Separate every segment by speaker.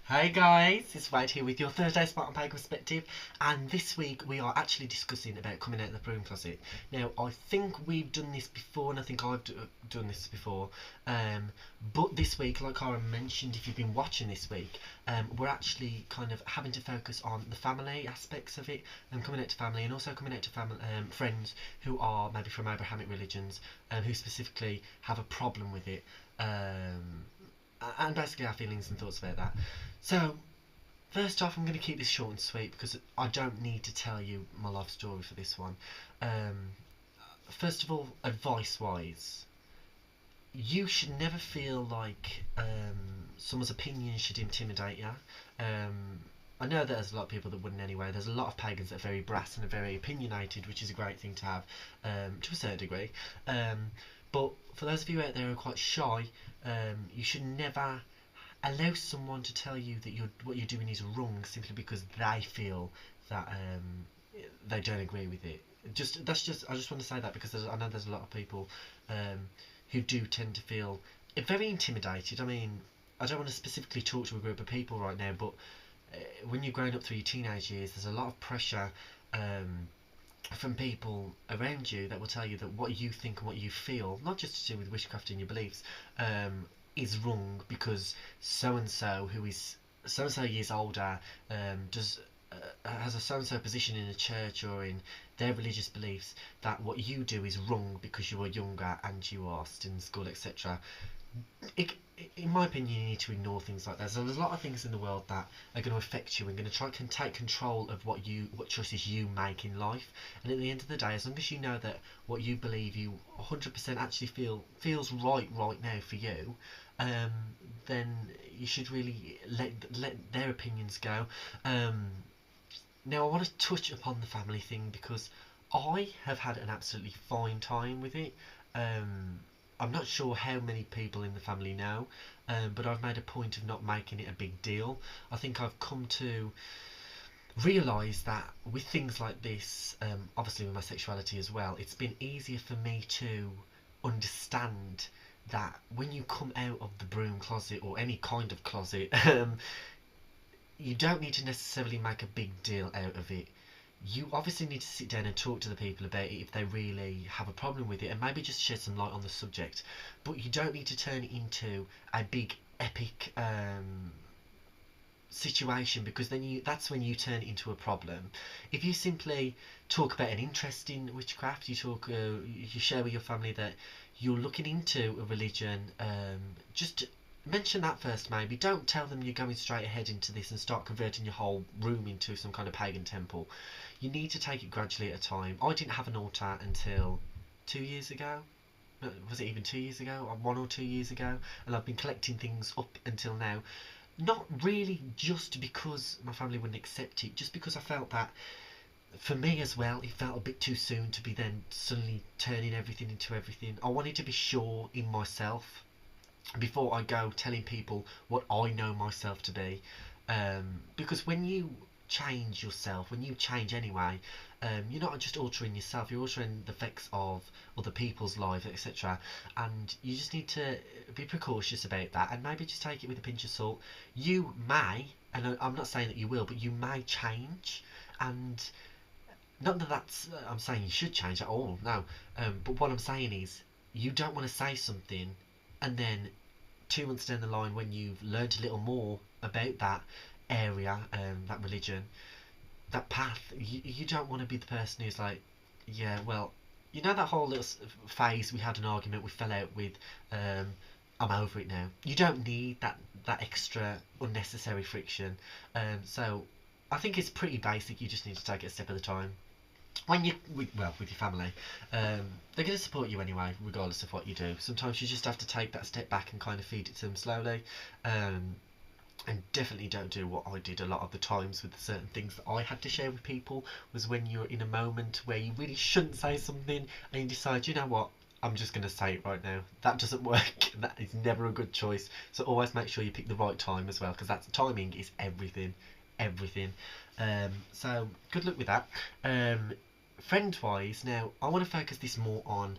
Speaker 1: Hey guys, it's Waide here with your Thursday Spot on Pagan Perspective, and this week we are actually discussing about coming out of the broom closet. Now, I think we've done this before, and I think I've done this before, but this week, like I mentioned, if you've been watching this week, we're actually kind of having to focus on the family aspects of it, and coming out to family, and also coming out to family, friends who are maybe from Abrahamic religions, who specifically have a problem with it. And basically our feelings and thoughts about that. So, first off, I'm going to keep this short and sweet because I don't need to tell you my life story for this one. Um, First of all, advice wise, you should never feel like someone's opinion should intimidate you. I know that there's a lot of people that wouldn't anyway. There's a lot of pagans that are very brass and are very opinionated, which is a great thing to have to a certain degree. But for those of you out there who are quite shy, you should never allow someone to tell you that what you're doing is wrong simply because they feel that they don't agree with it. I just want to say that because I know there's a lot of people um, who do tend to feel very intimidated. I mean, I don't want to specifically talk to a group of people right now, but when you're growing up through your teenage years, there's a lot of pressure from people around you that will tell you that what you think and what you feel, not just to do with witchcraft and your beliefs, is wrong because so and so who is so and so years older does has a so and so position in a church or in their religious beliefs, that what you do is wrong because you are younger and you are still in school, etc. it, in my opinion, you need to ignore things like that. So there's a lot of things in the world that are going to affect you and going to try and take control of what choices you make in life. And at the end of the day, as long as you know that what you believe you 100% actually feels right now for you, um, then you should really let their opinions go. Now I want to touch upon the family thing because I have had an absolutely fine time with it. Um, I'm not sure how many people in the family know, but I've made a point of not making it a big deal. I think I've come to realise that with things like this, obviously with my sexuality as well, it's been easier for me to understand that when you come out of the broom closet or any kind of closet, you don't need to necessarily make a big deal out of it. You obviously need to sit down and talk to the people about it if they really have a problem with it, and maybe just shed some light on the subject. But you don't need to turn it into a big epic situation, because then that's when you turn it into a problem. If you simply talk about an interest in witchcraft, you share with your family that you're looking into a religion, just mention that first. Maybe don't tell them you're going straight ahead into this and start converting your whole room into some kind of pagan temple. You need to take it gradually at a time. I didn't have an altar until 2 years ago. Was it even 2 years ago? Or 1 or 2 years ago? And I've been collecting things up until now. Not really just because my family wouldn't accept it, just because I felt that for me as well, it felt a bit too soon to be then suddenly turning everything into everything. I wanted to be sure in myself before I go telling people what I know myself to be. Because when you change yourself, when you change anyway, you're not just altering yourself, you're altering the effects of other people's lives, etc. And you just need to be precautious about that and maybe just take it with a pinch of salt. You may, and I'm not saying that you will, but you may change. And not that I'm saying you should change at all, no. But what I'm saying is, you don't want to say something and then 2 months down the line, when you've learned a little more about that area, that religion, that path, you don't want to be the person who's like, yeah, well, you know that whole little phase we had an argument, we fell out with, I'm over it now. You don't need that extra unnecessary friction. So I think it's pretty basic. You just need to take it a step at a time. When with your family, they're going to support you anyway, regardless of what you do. Sometimes you just have to take that step back and kind of feed it to them slowly. And definitely don't do what I did a lot of the times with the certain things that I had to share with people, was when you're in a moment where you really shouldn't say something and you decide, you know what, I'm just going to say it right now. That doesn't work. That is never a good choice. So always make sure you pick the right time as well, because that's timing is everything. Everything. So good luck with that. Friend wise, now I want to focus this more on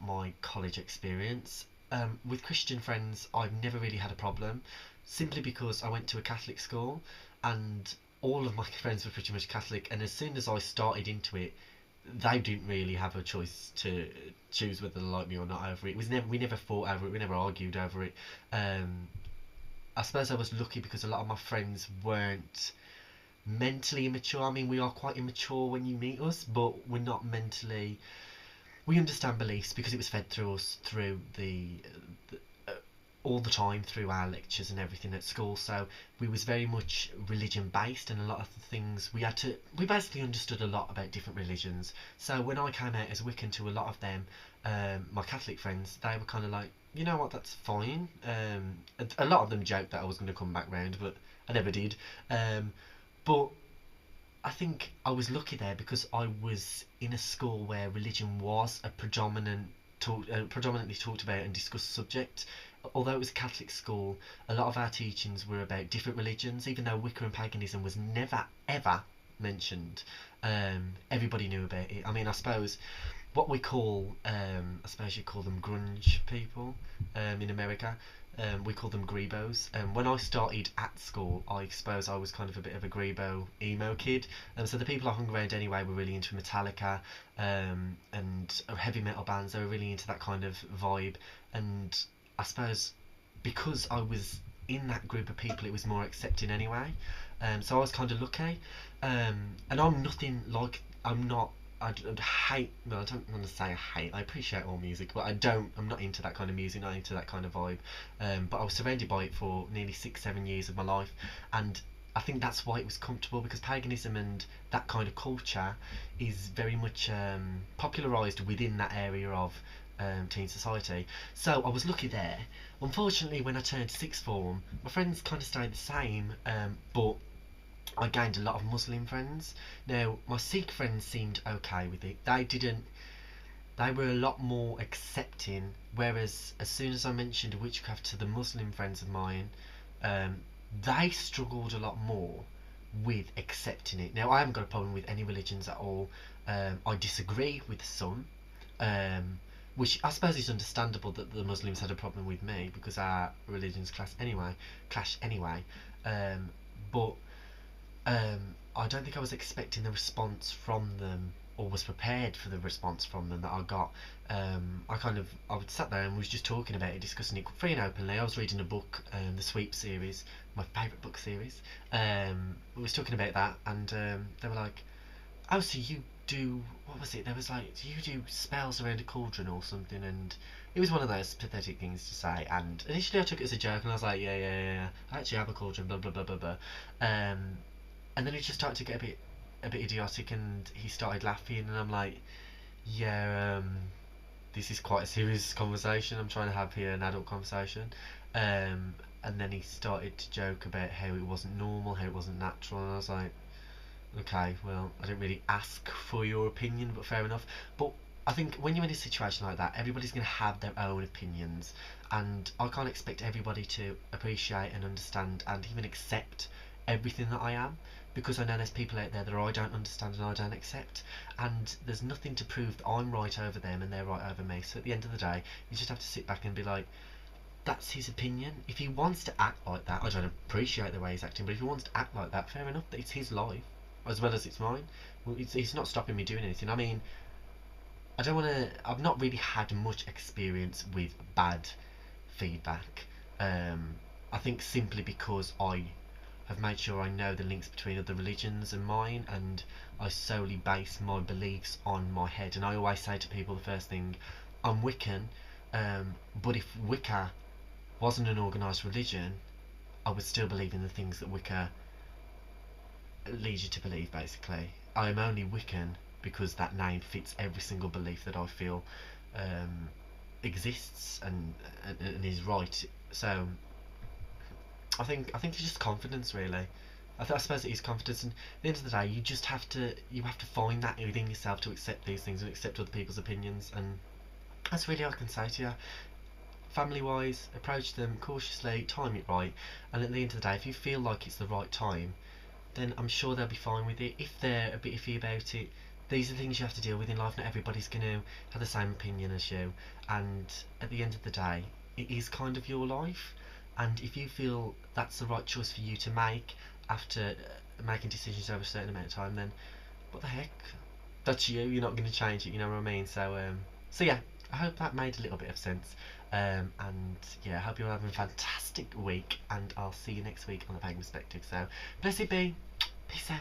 Speaker 1: my college experience. with Christian friends, I've never really had a problem, simply because I went to a Catholic school, and all of my friends were pretty much Catholic. And as soon as I started into it, they didn't really have a choice to choose whether they like me or not over it. It was never, we never fought over it. We never argued over it. Um, I suppose I was lucky because a lot of my friends weren't mentally immature. I mean, we are quite immature when you meet us, but we're not mentally. We understand beliefs because it was fed through us through the all the time through our lectures and everything at school. So we was very much religion based, and a lot of the things we basically understood a lot about different religions. So when I came out as Wiccan to a lot of them, my Catholic friends, they were kind of like, you know what, that's fine. A lot of them joked that I was going to come back round, but I never did. But I think I was lucky there because I was in a school where religion was a predominantly talked about and discussed subject. Although it was a Catholic school, a lot of our teachings were about different religions, even though Wicca and paganism was never ever mentioned. Everybody knew about it. I mean, I suppose what we call, I suppose you call them grunge people in America. We call them grebos. When I started at school, I suppose I was kind of a bit of a grebo emo kid. So the people I hung around anyway were really into Metallica and heavy metal bands. They were really into that kind of vibe. And I suppose because I was in that group of people, it was more accepting anyway. So I was kind of lucky. And I'm nothing like, I'm not, I'd hate, well, I don't want to say I hate, I appreciate all music, but I'm not into that kind of music, not into that kind of vibe. But I was surrounded by it for nearly 6-7 years of my life, and I think that's why it was comfortable, because paganism and that kind of culture is very much popularised within that area of teen society. So I was lucky there. Unfortunately, when I turned sixth form, my friends kind of stayed the same, but I gained a lot of Muslim friends. Now, my Sikh friends seemed okay with it. They were a lot more accepting, whereas as soon as I mentioned witchcraft to the Muslim friends of mine, um, they struggled a lot more with accepting it. Now, I haven't got a problem with any religions at all. I disagree with some, um, which I suppose is understandable that the Muslims had a problem with me because our religions clash anyway. But I don't think I was expecting the response from them, or was prepared for the response from them that I got. I would sat there and was just talking about it, discussing it free and openly. I was reading a book, the Sweep series, my favourite book series. We was talking about that, and they were like, "Oh, so you do, what was it? There was like, do you do spells around a cauldron or something?" And it was one of those pathetic things to say. And initially, I took it as a joke, and I was like, "Yeah. I actually have a cauldron." Blah blah blah blah blah. And then it just started to get a bit idiotic, and he started laughing, and I'm like, yeah, this is quite a serious conversation I'm trying to have here, an adult conversation. And then he started to joke about how it wasn't normal, how it wasn't natural, and I was like, okay, well, I didn't really ask for your opinion, but fair enough. But I think when you're in a situation like that, everybody's going to have their own opinions, and I can't expect everybody to appreciate and understand and even accept everything that I am, because I know there's people out there that I don't understand and I don't accept, and there's nothing to prove that I'm right over them and they're right over me. So at the end of the day, you just have to sit back and be like, that's his opinion. If he wants to act like that, I don't appreciate the way he's acting, but if he wants to act like that, fair enough. It's his life as well as it's mine. Well, it's not stopping me doing anything. I mean, I don't want to. I've not really had much experience with bad feedback. I think simply because I have made sure I know the links between other religions and mine, and I solely base my beliefs on my head. And I always say to people the first thing, I'm Wiccan, but if Wicca wasn't an organised religion, I would still believe in the things that Wicca leads you to believe, basically. I am only Wiccan because that name fits every single belief that I feel exists and is right. So I think it's just confidence, really. I suppose it is confidence, and at the end of the day, you have to find that within yourself to accept these things and accept other people's opinions, and that's really all I can say to you. Family wise, approach them cautiously, time it right, and at the end of the day, if you feel like it's the right time, then I'm sure they'll be fine with it. If they're a bit iffy about it, these are things you have to deal with in life. Not everybody's going to have the same opinion as you, and at the end of the day, it is kind of your life. And if you feel that's the right choice for you to make after making decisions over a certain amount of time, then what the heck? That's you. You're not going to change it. You know what I mean? So yeah, I hope that made a little bit of sense. And yeah, I hope you're having a fantastic week, and I'll see you next week on the Pagan Perspective. So blessed be. Peace out.